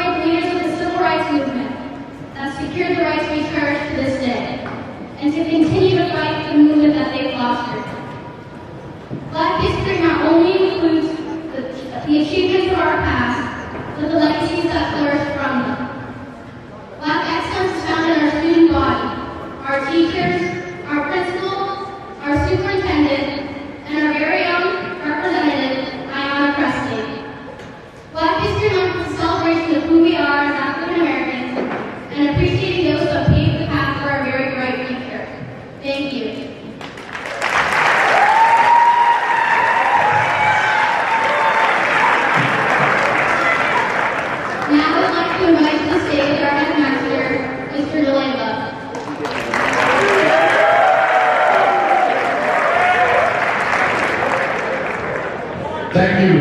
celebrate the leaders of the civil rights movement that secured the rights we cherish to this day, and to continue to fight the movement that they fostered. Black history not only includes the achievements of our past, but the legacies that flourish from them. Black excellence is found in our student body, our teachers, our principals, our superintendent, and our very own representative, Ayanna Pressley. Black History Month is a celebration of who we are as African Americans and appreciating those who have paved the path for our very bright future. Thank you. Now I would like to invite to the stage our headmaster, Mr. DeLayla. Thank you.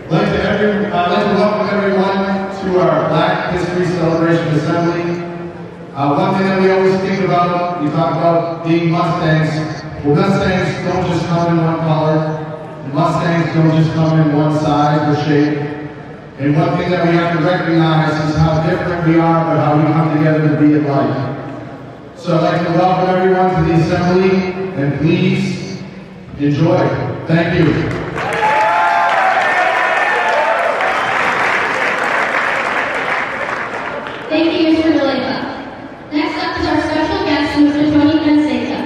I'd like to welcome everyone to our Black History Celebration Assembly. One thing that we always think about, we talk about being Mustangs. Well, Mustangs don't just come in one color. And Mustangs don't just come in one size or shape. And one thing that we have to recognize is how different we are, but how we come together to be alike. So I'd like to welcome everyone to the assembly, and please enjoy. Thank you. Thank you, Mr. DeLayla. Next up is our special guest, Mr. Tony Fonseca.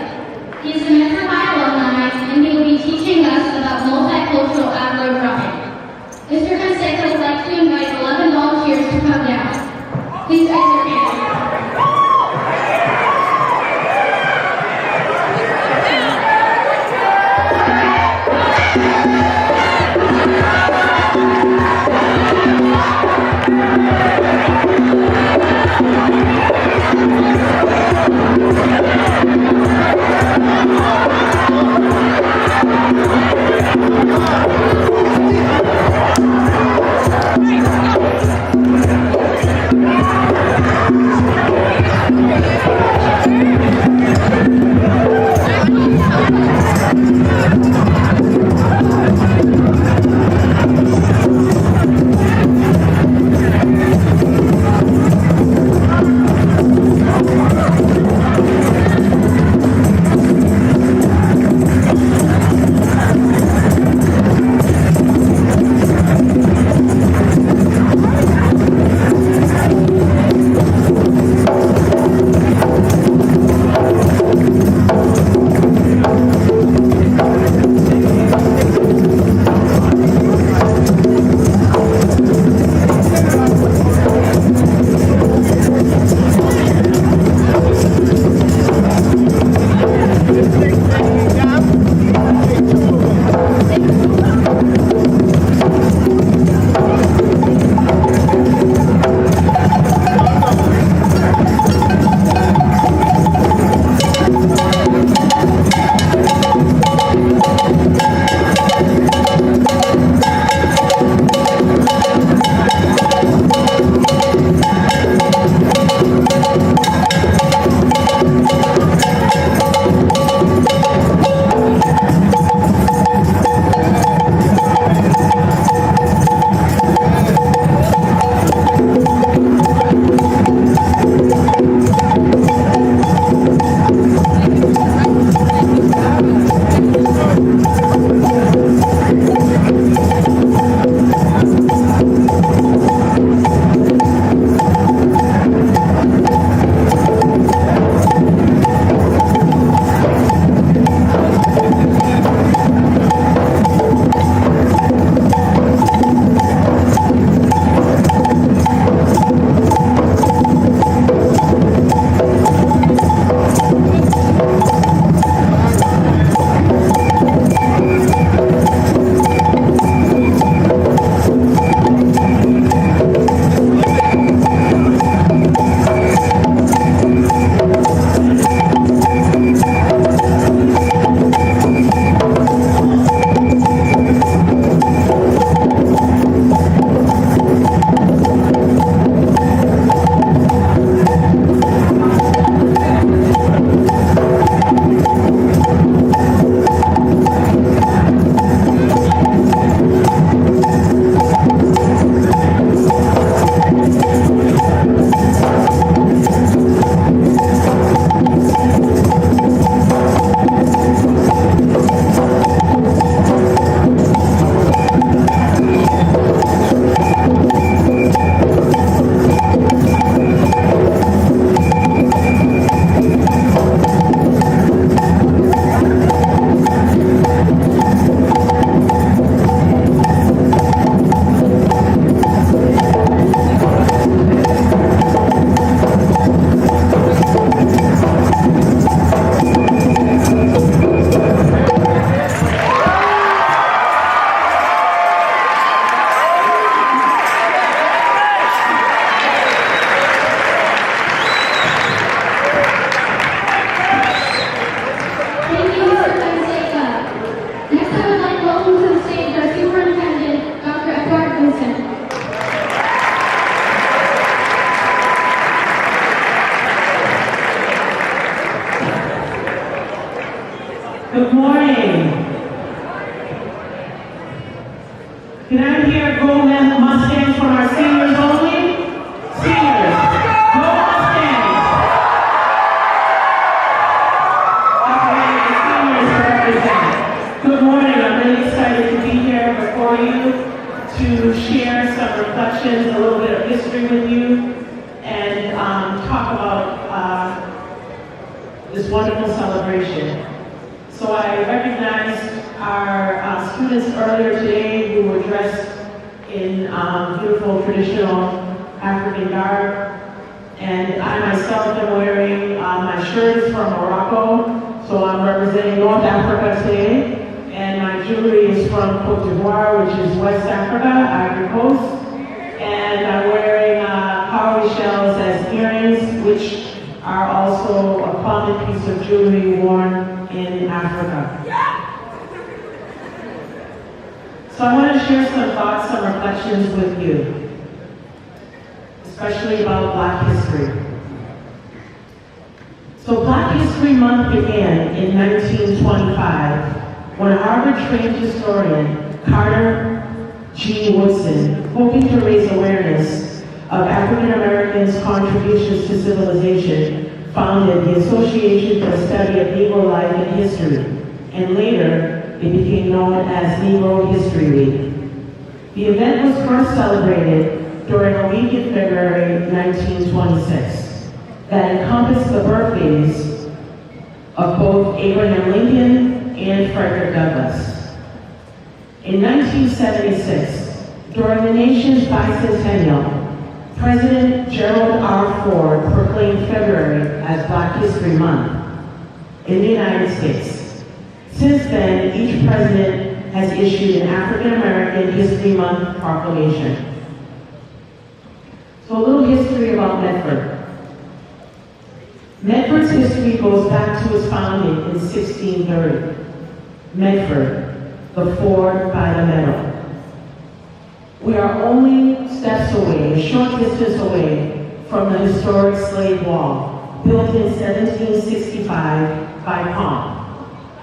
He is a Metro High alumni, and he will be teaching us about multicultural Afro drumming. Mr. Fonseca would like to invite 11 volunteers to come down. Please raise your hand. I hear Go Mustangs from our seniors only? Seniors, Go Mustangs! Okay, the seniors represent. Good morning, I'm really excited to be here before you to share some reflections, a little bit of history with you, and talk about this wonderful celebration. So I recognized our students earlier today who were dressed in beautiful traditional African garb. And I myself am wearing, my shirt is from Morocco, so I'm representing North Africa today. And my jewelry is from Cote d'Ivoire, which is West Africa, Ivory Coast. And I'm wearing cowrie shells as earrings, which are also a common piece of jewelry worn in Africa. So I want to share some thoughts, some reflections with you, especially about Black history. So Black History Month began in 1925 when Harvard-trained historian Carter G. Woodson, hoping to raise awareness of African Americans' contributions to civilization, founded the Association for the Study of Negro Life and History, and later it became known as Negro History Week. The event was first celebrated during a week in February 1926 that encompassed the birthdays of both Abraham Lincoln and Frederick Douglass. In 1976, during the nation's bicentennial, President Gerald R. Ford proclaimed February as Black History Month in the United States. Since then, each president has issued an African American History Month proclamation. So a little history about Medford. Medford's history goes back to its founding in 1630. Medford, the ford by the meadow. We are only steps away, a short distance away from the historic slave wall, built in 1765 by Palm,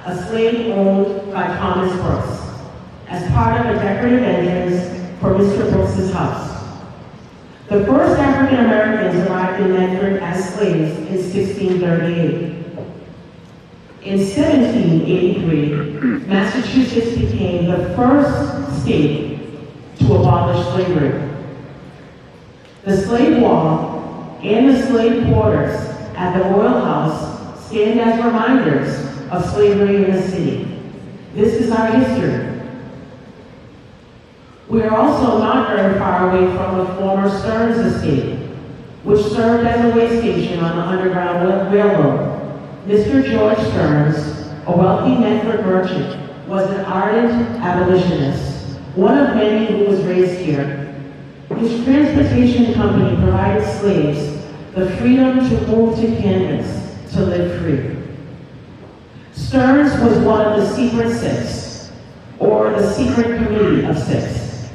a slave owned by Thomas Brooks, as part of a decorative entrance for Mr. Brooks's house. The first African Americans arrived in Medford as slaves in 1638. In 1783, Massachusetts became the first state to abolish slavery. The slave wall and the slave quarters at the Royal House stand as reminders of slavery in the city. This is our history. We are also not very far away from the former Stearns estate, which served as a way station on the Underground Railroad. Mr. George Stearns, a wealthy Medford merchant, was an ardent abolitionist, one of many who was raised here. His transportation company provided slaves the freedom to move to Kansas to live free. Stearns was one of the Secret Six, or the Secret Committee of Six,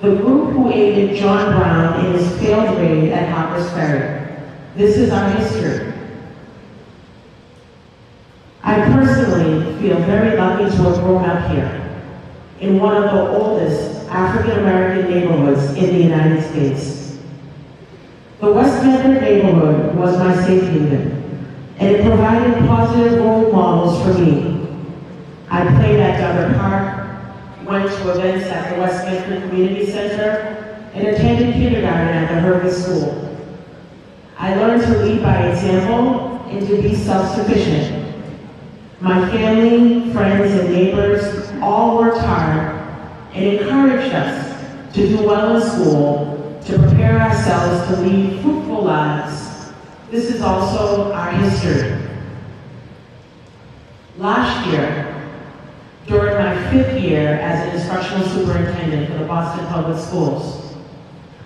the group who aided John Brown in his failed raid at Harper's Ferry. This is our history. I personally feel very lucky to have grown up here, in one of the oldest African-American neighborhoods in the United States. The West Medford neighborhood was my safe haven, and it provided positive role models for me. I played at Duggar Park, went to events at the West Medford Community Center, and attended kindergarten at the Hervey School. I learned to lead by example and to be self-sufficient. My family, friends, and neighbors all worked hard and encouraged us to do well in school, to prepare ourselves to lead fruitful lives. This is also our history. Last year, during my 5th year as an instructional superintendent for the Boston Public Schools,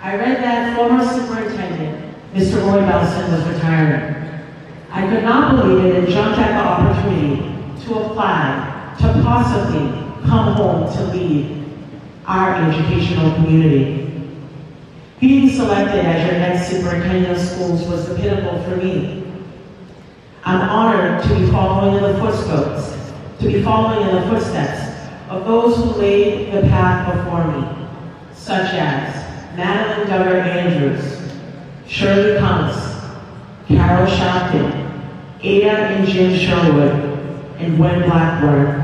I read that former superintendent, Mr. Roy Belson, was retiring. I could not believe it and jumped at the opportunity to apply, to possibly come home to lead our educational community. Being selected as your next superintendent of schools was the pinnacle for me. I'm honored to be following in the footsteps of those who laid the path before me. such as Madeline Duggar Andrews, Shirley Cummins, Carol Shopton, Ada and Jim Sherwood, and Gwen Blackburn.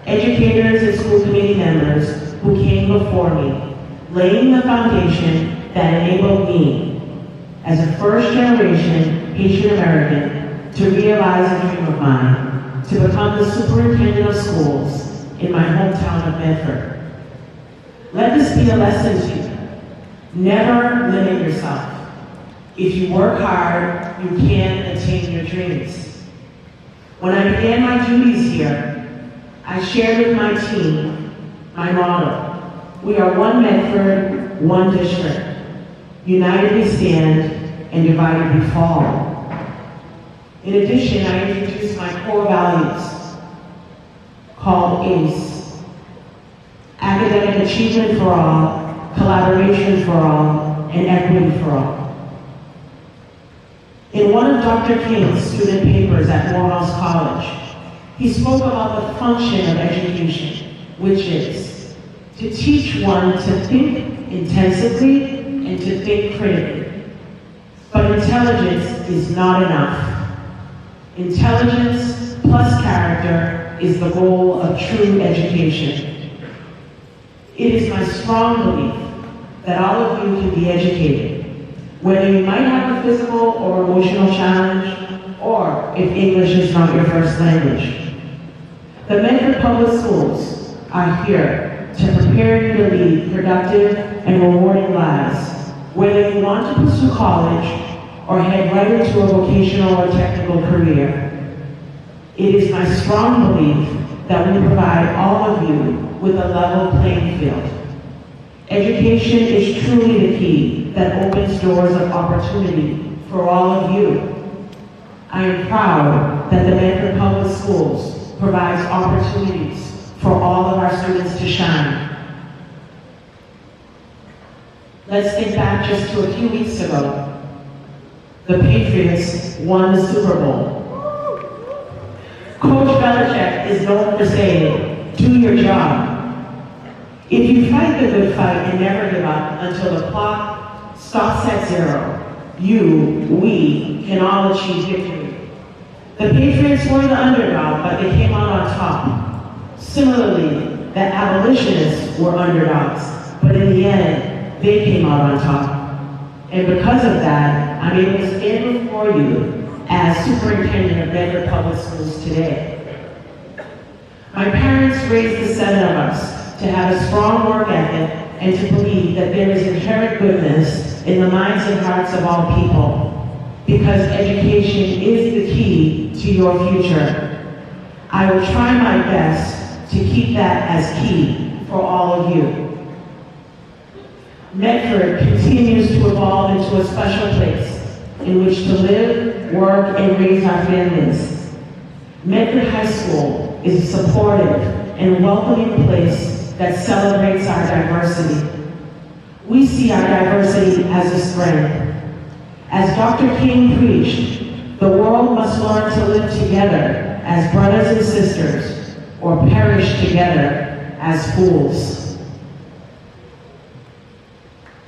Educators and school committee members who came before me, laying the foundation that enabled me, as a first-generation Haitian American, to realize a dream of mine, to become the superintendent of schools in my hometown of Medford. Let this be a lesson to you. Never limit yourself. If you work hard, you can attain your dreams. When I began my duties here, I shared with my team my motto: we are one Medford, one district. United we stand, and divided we fall. In addition, I introduced my core values, called ACE: academic achievement for all, collaboration for all, and equity for all. In one of Dr. King's student papers at Morehouse College, he spoke about the function of education, which is to teach one to think intensively and to think critically. But intelligence is not enough. Intelligence plus character is the goal of true education. It is my strong belief that all of you can be educated, whether you might have a physical or emotional challenge, or if English is not your first language. The Medford Public Schools are here to prepare you to lead productive and rewarding lives, whether you want to pursue college or head right into a vocational or technical career. It is my strong belief that we provide all of you with a level playing field. Education is truly the key that opens doors of opportunity for all of you. I am proud that the Medford Public Schools provides opportunities for all of our students to shine. Let's think back just to a few weeks ago. The Patriots won the Super Bowl. Coach Belichick is known for saying, "Do your job." If you fight the good fight and never give up until the clock stops at zero, we can all achieve victory. The Patriots were the underdog, but they came out on top. Similarly, the abolitionists were underdogs, but in the end, they came out on top. And because of that, I'm able to stand before you as superintendent of Medford Public Schools today. My parents raised the 7 of us to have a strong work ethic and to believe that there is inherent goodness in the minds and hearts of all people, because education is the key to your future. I will try my best to keep that as key for all of you. Medford continues to evolve into a special place in which to live, work, and raise our families. Medford High School is a supportive and welcoming place that celebrates our diversity. We see our diversity as a strength. As Dr. King preached, the world must learn to live together as brothers and sisters, or perish together as fools.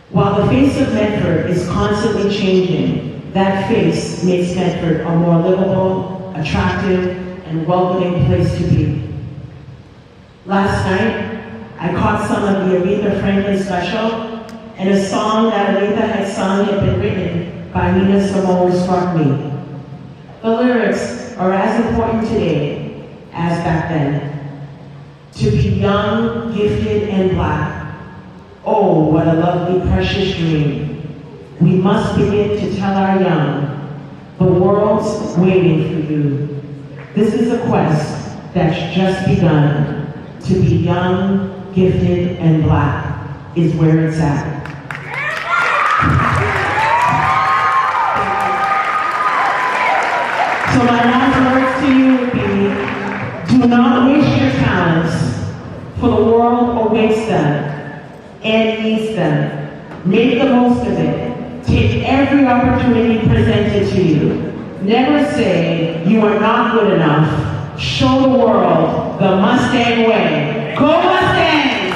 While the face of Medford is constantly changing, that face makes Medford a more livable, attractive, and welcoming place to be. Last night, I caught some of the Aretha Franklin special, and a song that Aretha had sung had been written by Nina Simone struck me. The lyrics are as important today as back then. To be young, gifted, and black. Oh, what a lovely, precious dream. We must begin to tell our young, the world's waiting for you. This is a quest that's just begun. To be young, gifted, and black is where it's at. So my last words to you would be, do not waste your talents, for the world awaits them and needs them. Make the most of it. Take every opportunity presented to you. Never say you are not good enough. Show the world the Mustang way. Go Mustangs!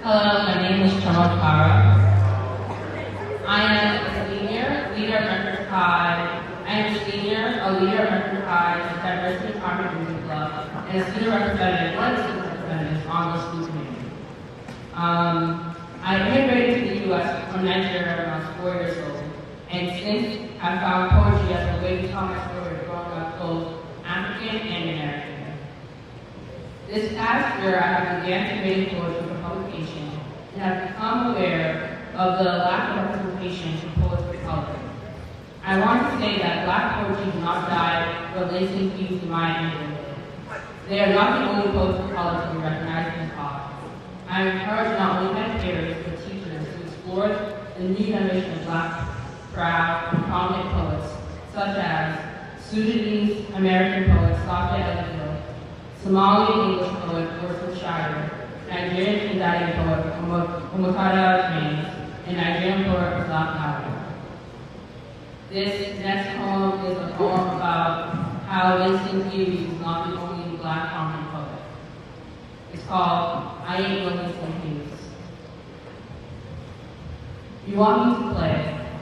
Hello, my name is Chamal Kara. I am a senior, leader of Mercury High. I am a senior, a leader of Mercury High's Diversity and Harmony Music Club, and a student representative, one of the student representatives on the school committee. I immigrated to the U.S. from Nigeria when I was 4 years old, and since I found poetry as a way to tell my story of growing up both African and American. This past year, I have began submitting poetry for publication and have become aware of the lack of representation for poets of color. I want to say that Black poetry did not die for Langston Hughes in my neighborhood. They are not the only poets of color to be recognized and taught. I encourage not only my peers, but teachers to explore the new generation of Black, proud, and prominent poets, such as Sudanese American poet Safa Eligil, Somali English poet Ursula Shire, Nigerian Trinidadian poet Omotada James, and Nigerian poet Razak Howard. This next poem is a poem about how Langston Hughes is not the only Black prominent poet. It's called I Ain't No Langston Hughes. You want me to play,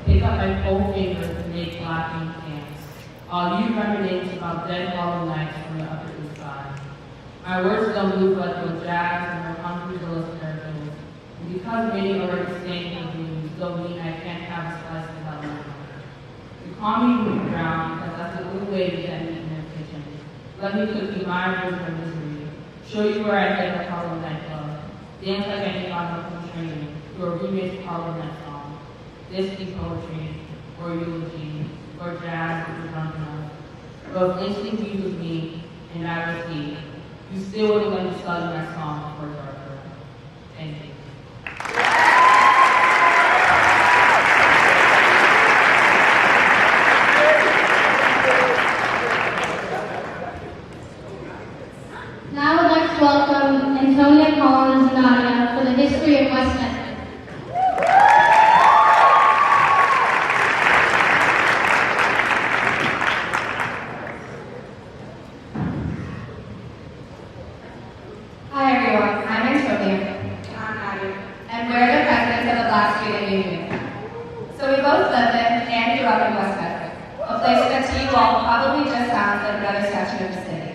pick up my cold fingers and make Black ink dance, while you reminisce about dead hollow nights from the Upper East Side. My words don't move like the jazz and the country villas parables, and because many already stand in blues, don't mean I can't have a slice of that one. You call me Ruby Brown because that's the only way to get me in their kitchen. Let me cook you my version of misery, show you where I get the Harlem nightclub, dance like I ain't got no home training, to a remixed Harlem night song. This be poetry, or eulogy, or jazz if you're drunk enough. But if Langston Hughes was me, and I was he, you still wouldn't let me study my song for darker. Thank you. Now I would like to welcome Antonia Collins Nadia for the history of West Memphis. Hi everyone, I'm Antonia. I'm Nadia. And we're the presidents of the Black Student Union. So we both live in and grew up in West Memphis, a place that to you all probably just sounds like another section of the city.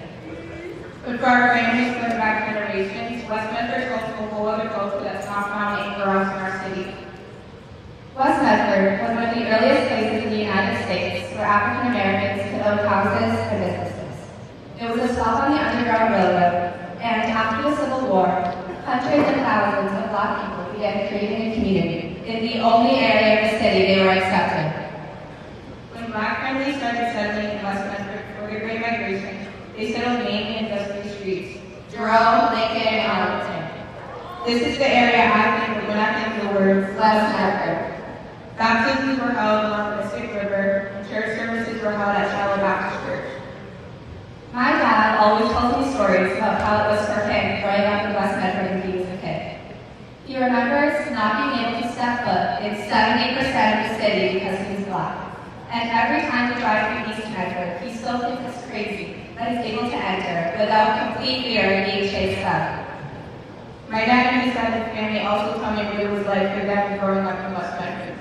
But for our families going back generations, West Memphis holds a whole other culture that's not found anywhere else in our city. West Memphis was one of the earliest places in the United States where African Americans could own houses and businesses. It was a stop on the Underground Railroad, and after the Civil War, hundreds and thousands of Black people began creating a community in the only area of the city they were accepted. When Black families started settling in West Memphis for the Great Migration, they settled mainly in just three streets: Jerome, Lincoln, and Arlington. This is the area I think of when I think of the word West Memphis. Baptisms were held along the Mystic River, and church services were held at Shallow Baptist Church. My dad always tells me stories about how it was for him growing up in West Medford when he was a kid. He remembers not being able to step foot in 70% of the city because he was Black. And every time we drive through East Medford, he still thinks it's crazy that he's able to enter without complete fear of being chased out. My dad and his side of the family also tell me what it was like for them growing up in West Medford.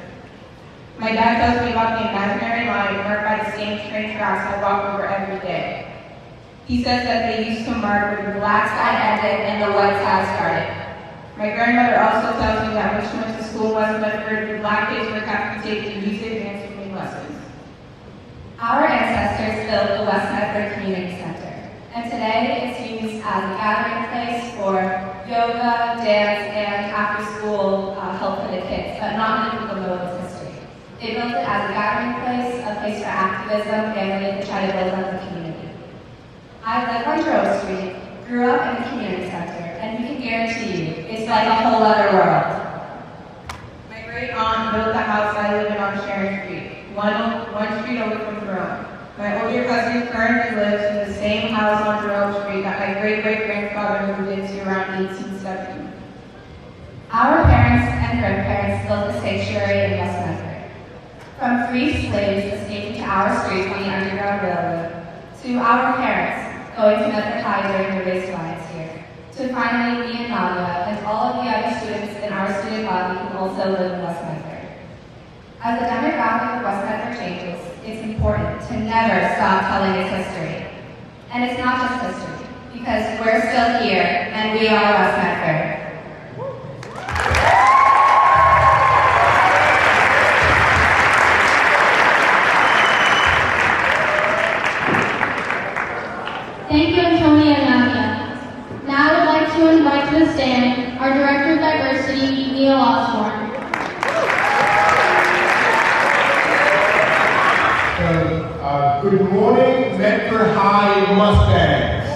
My dad tells me about the imaginary line marked by the same train tracks I walk over every day. He says that they used to mark where the Black side ended and the white side started. My grandmother also tells me that when she went to school in West Medford, the Black kids would have to take the music and swimming lessons. Our ancestors built the West Medford Community Center, and today it's used as a gathering place for yoga, dance, and after-school help for the kids, but not many people know its history. They built it as a gathering place, a place for activism, and really to try to build up the community. I live on Grove Street, grew up in the community center, and we can guarantee you, it's like a whole other world. My great aunt built the house I live in on Sharon Street, one street over from Jerome. My older cousin currently lives in the same house on Jerome Street that my great-great-grandfather moved into around 1870. Our parents and grandparents built the sanctuary in West Medford. From free slaves escaping to our streets on the Underground Railroad, to our parents going to Medford High during the race riots here, to finally me and Nadia and all of the other students in our student body who also live in West Medford. As the demographic of West Medford changes, it's important to never stop telling its history. And it's not just history, because we're still here, and we are West Medford. Thank you, Antonia and Nadia. Now I would like to invite to the stand our Director of Diversity, Neil Osborne. Good morning, Medford High Mustangs.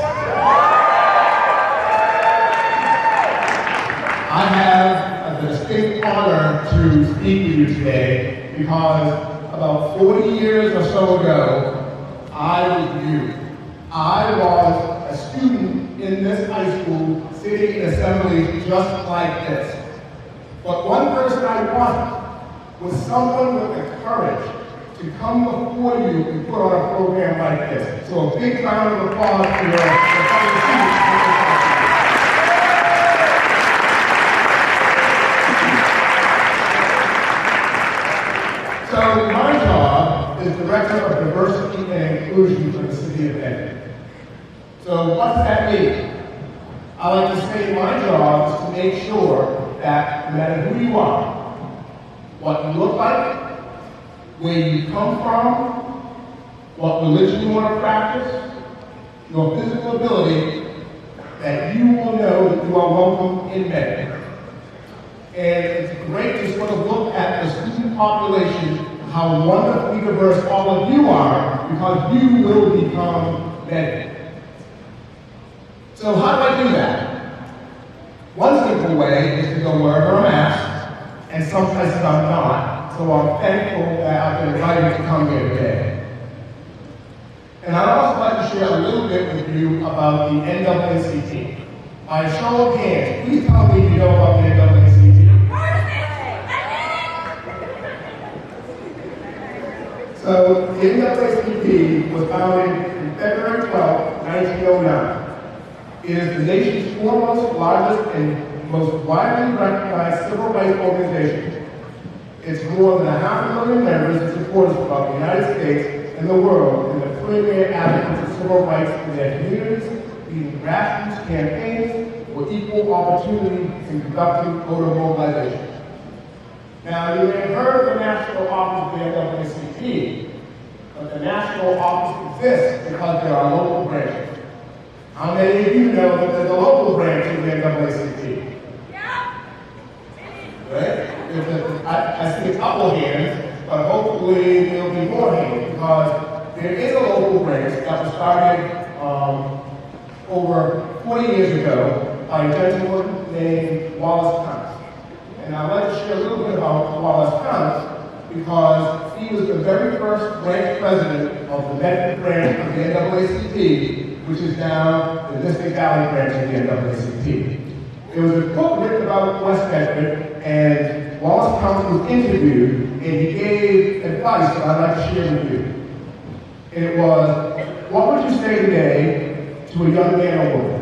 I have the distinct honor to speak with you today because about 40 years or so ago, I was you. I was a student in this high school sitting in assemblies just like this. But one person I wasn't was someone with the courage to come before you and put on a program like this. So a big round of applause for your fellow students. So my job is Director of Diversity and Inclusion for the City of Medford. So what does that mean? I like to say my job is to make sure that no matter who you are, what you look like, where you come from, what religion you want to practice, your physical ability, that you will know that you are welcome in Medford. And it's great to sort of look at the student population, how wonderfully diverse all of you are, because you will become Medford. So how do I do that? One simple way is to go wherever I'm asked, and some places I'm not. So I'm thankful that I've been invited to come here today. And I'd also like to share a little bit with you about the NAACP. By a show of hands, please tell me if you know about the NAACP. So the NAACP was founded in February 12, 1909. It is the nation's foremost, largest, and most widely recognized civil rights organization. It's more than 500,000 members and supporters throughout the United States and the world in the premier advocates of civil rights in their communities, leading grassroots campaigns for equal opportunity and conducting voter mobilization. Now, you may have heard of the national office of the NAACP, but the national office exists because there are local branches. How many of you know that there's a local branch of the NAACP? Right? I see a couple hands, but hopefully there'll be more hands because there is a local branch that was started over 40 years ago by a gentleman named Wallace Kuntz. And I'd like to share a little bit about Wallace Kuntz because he was the very first branch president of the Medford branch of the NAACP, which is now the Mystic Valley branch of the NAACP. There was a book written about West Medford, and Wallace Kuntz was interviewed, and he gave advice that I'd like to share with you. And it was, what would you say today to a young man or woman?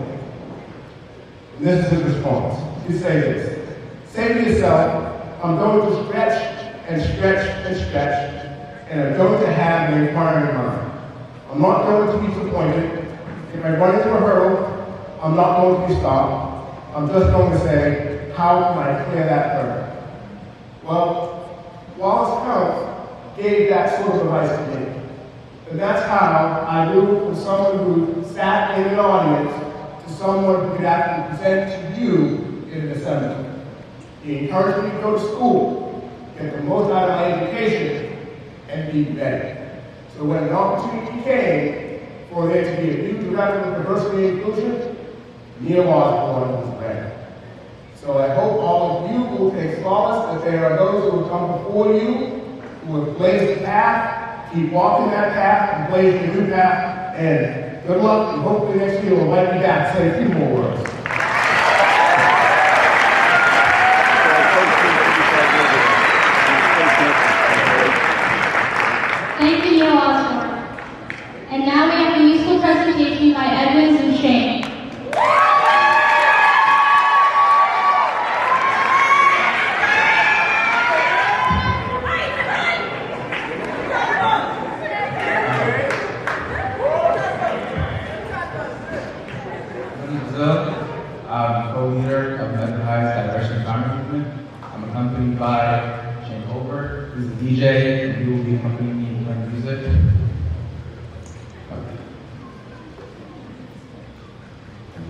And this is his response. He said this, say to yourself, I'm going to stretch and stretch and stretch, and I'm going to have an inquiring mind. I'm not going to be disappointed. If I run into a hurdle, I'm not going to be stopped. I'm just going to say, how can I clear that hurdle? Well, Wallace Kuntz gave that sort of advice to me. And that's how I moved from someone who sat in an audience to someone who could actually present to you in an assembly. He encouraged me to go to school, get the most out of my education, and be better. So when an opportunity came for there to be a new director of diversity and inclusion, Neil Osborne was ready. So I hope all of you will take solace that there are those who will come before you, who have blazed the path, keep walking that path, and blaze the new path, and good luck, and hopefully next year we'll invite you back to say a few more words. Thank you, Neil Osborne. And now we have a musical presentation by Edwins and Shane. I'm co-leader of Medford High's Direction Farming Movement. I'm accompanied by Shane Holbert, who's the DJ, and he will be accompanying me playing music.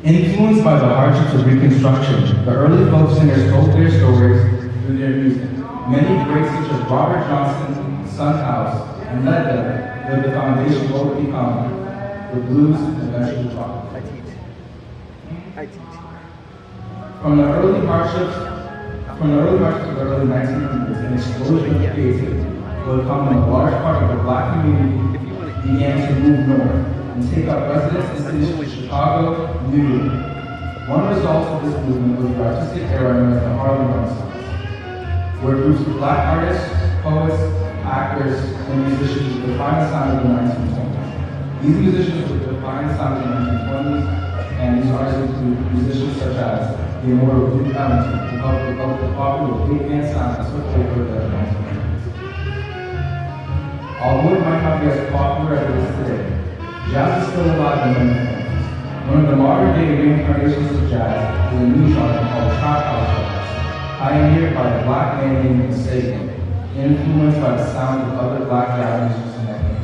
Influenced by the hardships of Reconstruction, the early folk singers told their stories through their music. Many greats such as Robert Johnson, Son House, and Led Zeppelin laid the foundation for what would become the blues and eventually rock. From the early hardships of the early 1900s, an explosion of creativity would come when a large part of the Black community began to move north and take up residence in cities like Chicago and New York. One result of this movement was the artistic era known as the Harlem Renaissance, where groups of Black artists, poets, actors, and musicians would define the sound of the 1920s. These musicians would define the sound of the 1920s, and these artists include musicians such as the immortal Duke Ellington, who helped develop the popular big band sound that took over the 1920s. Although it might not be as popular as it is today, jazz is still alive in many forms. One of the modern-day reincarnations of jazz is a new genre called trap house jazz, pioneered by a Black man named Satan, influenced by the sound of other Black jazz musicians in that era.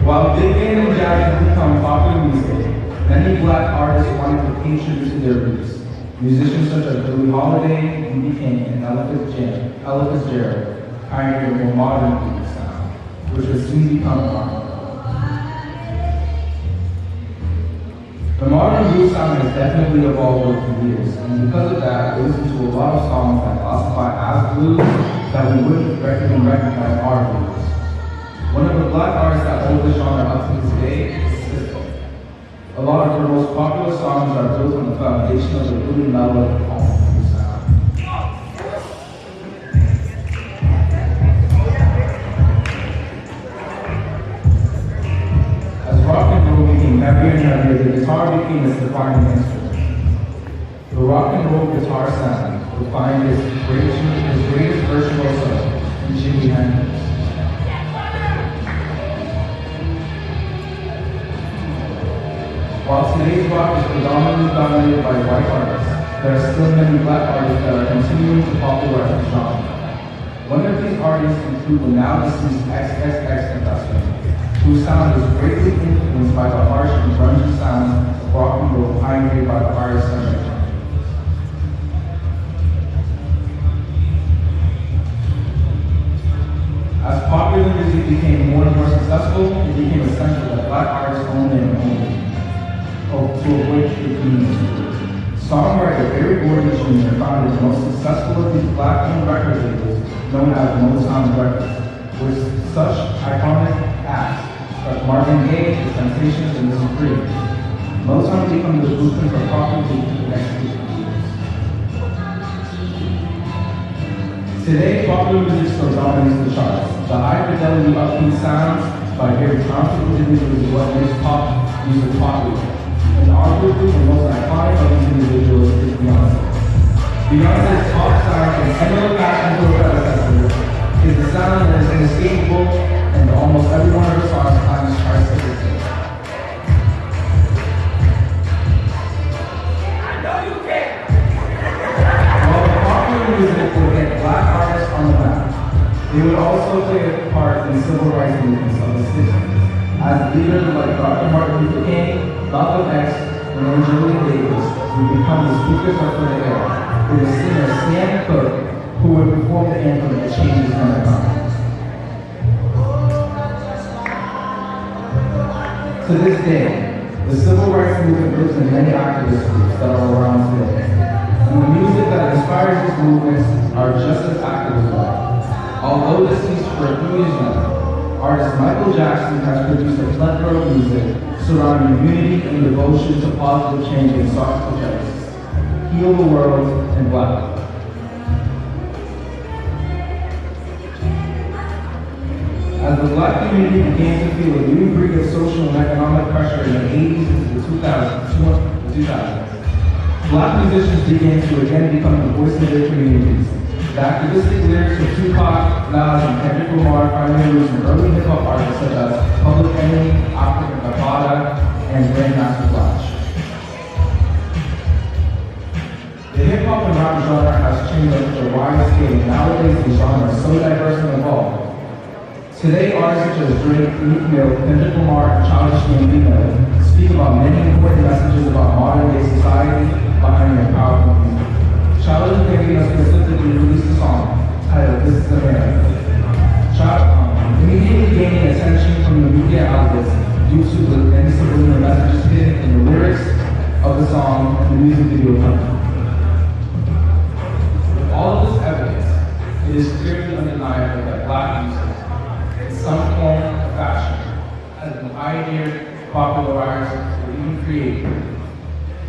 While big band and jazz has become popular music, many Black artists wanted to pay tribute to their roots. Musicians such as Billie Holiday, B.B. King, and Ella Fitzgerald pioneered a more modern blues sound, which would soon become rock. The modern blues sound has definitely evolved over the years, and because of that, we listen to a lot of songs that classify as blues that we wouldn't even recognize are blues. One of the Black artists that hold this genre up to this day is Sisqó. A lot of her most popular songs are built on the foundation of the really mellow and calm blues sound. As rock and roll became heavier and heavier, the guitar became its defining instrument. The rock and roll guitar sound defined his greatest virtuoso in Jimi Hendrix. While today's rock is predominantly dominated by white artists, there are still many Black artists that are continuing to popularize the genre. One of these artists include the now deceased XXXTentacion, whose sound is greatly influenced by the harsh and grungy sounds of rock and roll pioneered by the artists and their genres. As popular music became more and more successful, it became essential that Black artists own their own to avoid the community. Songwriter Berry Gordy Jr. founded the most successful of these Black-owned record labels, known as Motown Records, with such iconic acts like Marvin Gaye, The Temptations, and The Supremes. Motown became the blueprint for pop music for the next 50 years. Today, popular music still dominates the charts. The high-fidelity upbeat sounds by very talented individuals is what makes pop music popular. And arguably the most iconic of these individuals is Beyoncé. Beyoncé's pop sound and similar fashion to her predecessors is the sound that is inescapable, and almost every one of her songs climbs charts to this day. They would also play a part in civil rights movements of the 60s, as leaders like Dr. Martin Luther King, Malcolm X, and Angela Davis would become the speakers of the era. It was singer Sam Cooke who would perform the anthem that changes America. To this day, the civil rights movement lives in many activist groups that are around today. And the music that inspires these movements are just as active as well. Although deceased for a few years now, artist Michael Jackson has produced a plethora of music surrounding unity and devotion to positive change in social justice, heal the world, and Black lives. As the Black community began to feel a new breed of social and economic pressure in the 80s into the 2000s, Black musicians began to again become the voice of their communities. The activistic lyrics of Tupac, Nas, and Kendrick Lamar find their roots in early hip-hop artists such as Public Enemy, Afrika Bambaataa, and Grandmaster Flash. The hip-hop and rap genre has changed on such a wide scale, and nowadays the genre is so diverse and evolved. Today, artists such as Drake, Meek Mill, Kendrick Lamar, and Childish Gambino speak about many important messages about modern-day society behind their powerful music. Childish Gambino specifically released a song titled "This Is America," immediately gaining attention from the media outlets due to the many subliminal messages hidden in the lyrics of the song and the music video content. With all of this evidence, it is clearly undeniable that Black music, some form of fashion, has been pioneered, popularized, or even created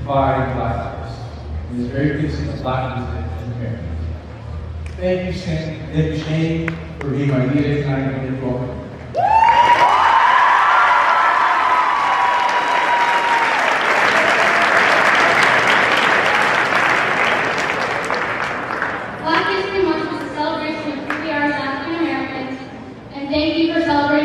by Black artists. It is very good to see Black music in America. Thank you, Shane, for being my leader tonight and your welcome. Black History Month is a celebration of who we are as African Americans, and thank you for celebrating